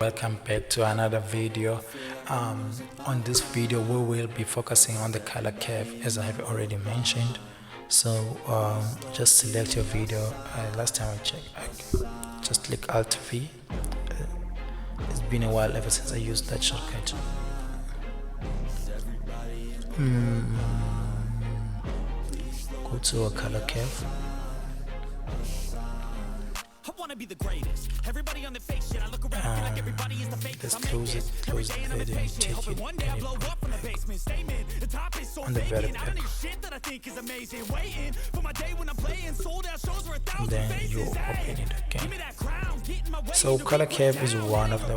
Welcome back to another video. On this video we will be focusing on the color curve, as I have already mentioned. So just select your video. Last time I checked, just click Alt V. It's been a while ever since I used that shortcut. Go to a color curve. Be the greatest. Everybody on the fake shit. I look around and feel like everybody is the fake. Let's close it there, then take it and put on the very back. And then you open it again. So color curve is one of the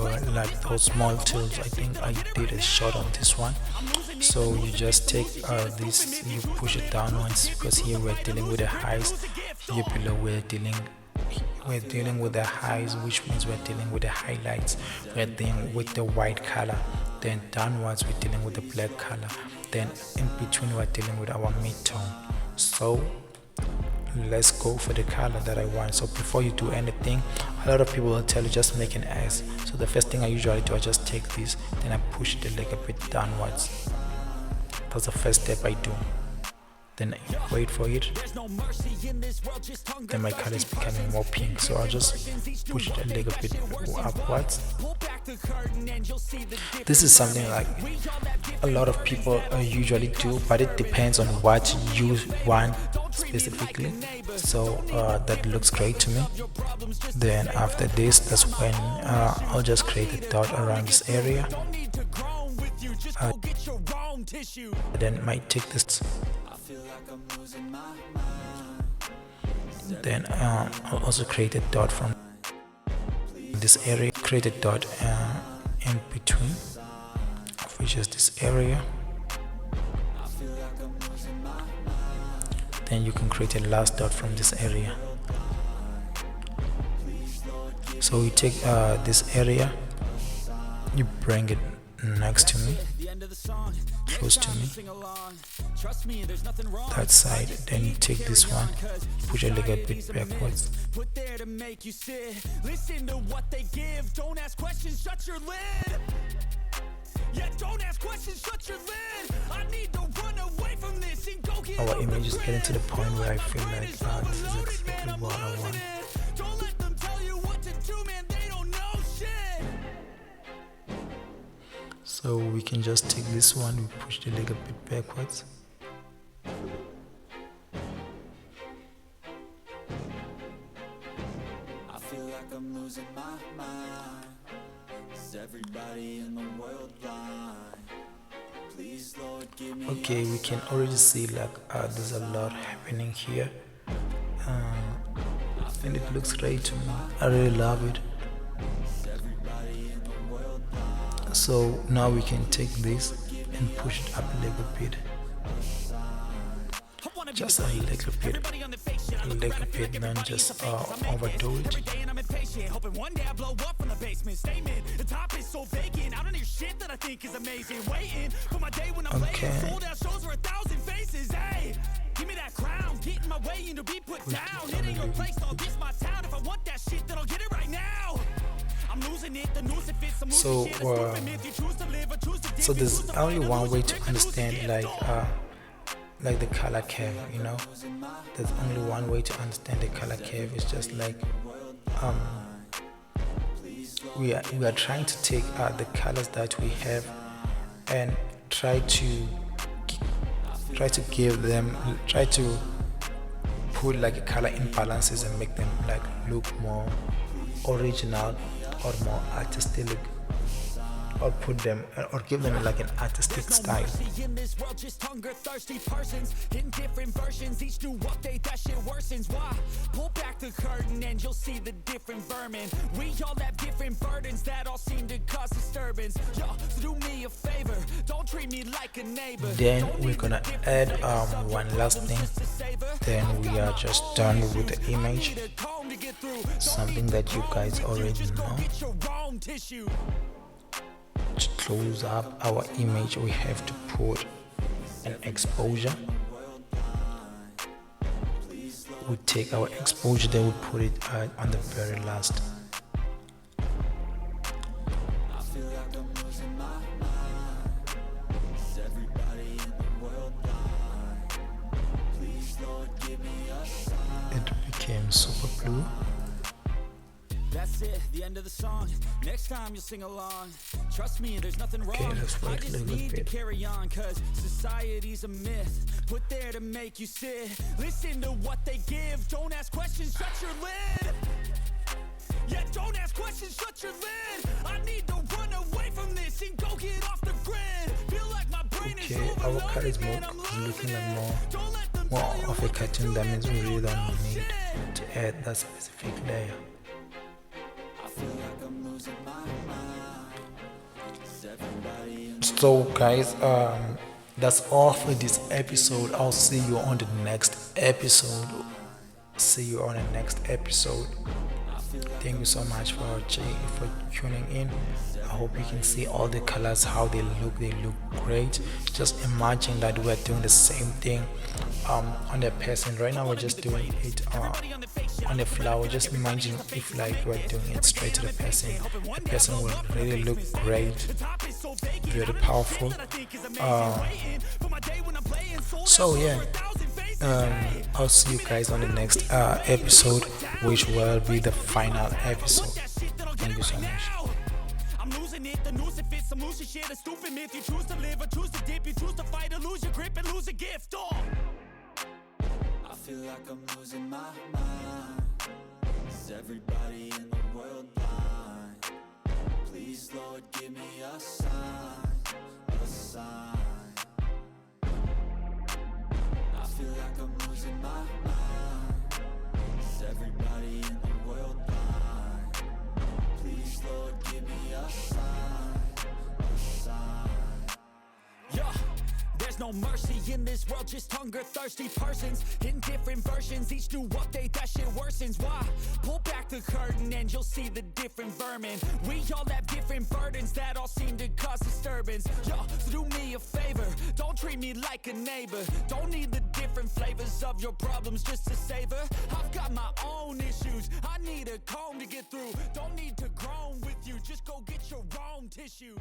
those small tools. I think I did a shot on this one. So you just take this, you push it down once, because here we're dealing with the highs. Here below we're dealing with the highs, which means we're dealing with the highlights. We're dealing with the white color. Then downwards we're dealing with the black color. Then in between we're dealing with our mid-tone. So let's go for the color that I want. So before you do anything, a lot of people will tell you just make an S. So the first thing I usually do, I just take this, then I push it a little bit downwards. That's the first step I do. Then I wait for it. Then my color is becoming more pink, so I'll just push it a little bit upwards. This is something like a lot of people usually do, but it depends on what you want specifically. So that looks great to me. Then after this, that's when I'll just create a dot around this area. Then might take this. Then I'll also create a dot from this area, create a dot in between, which is this area. Then you can create a last dot from this area. So you take this area, you bring it next to me, close to me, that side. Then you take this one, push a little bit backwards. Our image is getting to the point where I feel like this is exactly what I want. So we can just take this one, we push it a little bit backwards. I feel like I'm losing my mind. Is everybody in the world blind? Please, Lord, give me. Okay, we can already see like there's a lot happening here. And it looks great to me. I really love it. So now we can take this and push it up a little bit, just a little bit, then just overdo it. Okay. Give me that crown, get in my way and to be put down. It ain't your place, I'll get my town. If I want that shit, then I'll get it right now. So there's only one way to understand like the color curve, you know. There's only one way to understand the color curve. It's just like we are trying to take the colors that we have and try to put like a color imbalances and make them like look more original or more artistic, or put them or give them like an artistic style. In different versions, each new update that shit worsens. Why? Pull back the curtain and you'll see the different vermin. We all have different burdens that all seem to cause disturbance. Yo, so do me a favor, don't treat me like a neighbor. Then we're gonna add one last thing, then we are just done with the image. Something that you guys already know. To close up our image, we have to put an exposure. We take our exposure, then we put it on the very last. feel like I'm losing my mind. Is everybody in the world blind? Please, Lord, give me a sign. It became super blue. That's it, the end of the song. Next time you'll sing along. Trust me, there's nothing wrong. Okay, let's I wait a just little need to bit. carry on, cause society's a myth put there to make you sit. Listen to what they give. Don't ask questions, shut your lid. Yeah, don't ask questions, shut your lid. I need to run away from this and go get off the grid. Feel like my brain is Okay, our car is overloaded, man, I'm looking like Don't let them more tell you of a what to cartoon. do, That let means them we do really their don't own need shit. to add that specific layer. I feel like I'm losing my mind. Is everybody in So guys, that's all for this episode. I'll see you on the next episode. See you on the next episode. Thank you so much for tuning in. I hope you can see all the colors, how they look great. Just imagine that we're doing the same thing on the person. Right now we're just doing it on the flower. Just imagine if like we're doing it straight to the person will really look great, very powerful. So yeah, I'll see you guys on the next episode, which will be the final episode. Thank you so much. I'm losing it, the noose it fits, I'm losing shit, a stupid myth. You choose to live or choose to dip, you choose to fight or lose your grip and lose a gift. Oh. I feel like I'm losing my mind. Is everybody in the world blind? Please, Lord, give me a sign, a sign. I feel like I'm losing my mind. Is everybody in the world blind? Please, Lord, give me a sign, a sign. Yeah. There's no mercy in this world, just hunger-thirsty persons in different versions. Each new update, that shit worsens. Why? Pull back the curtain and you'll see the different vermin. We all have different burdens that all seem to cause disturbance. Yo, so do me a favor, don't treat me like a neighbor. Don't need the different flavors of your problems just to savor. I've got my own issues, I need a comb to get through. Don't need to groan with you, just go get your own tissue.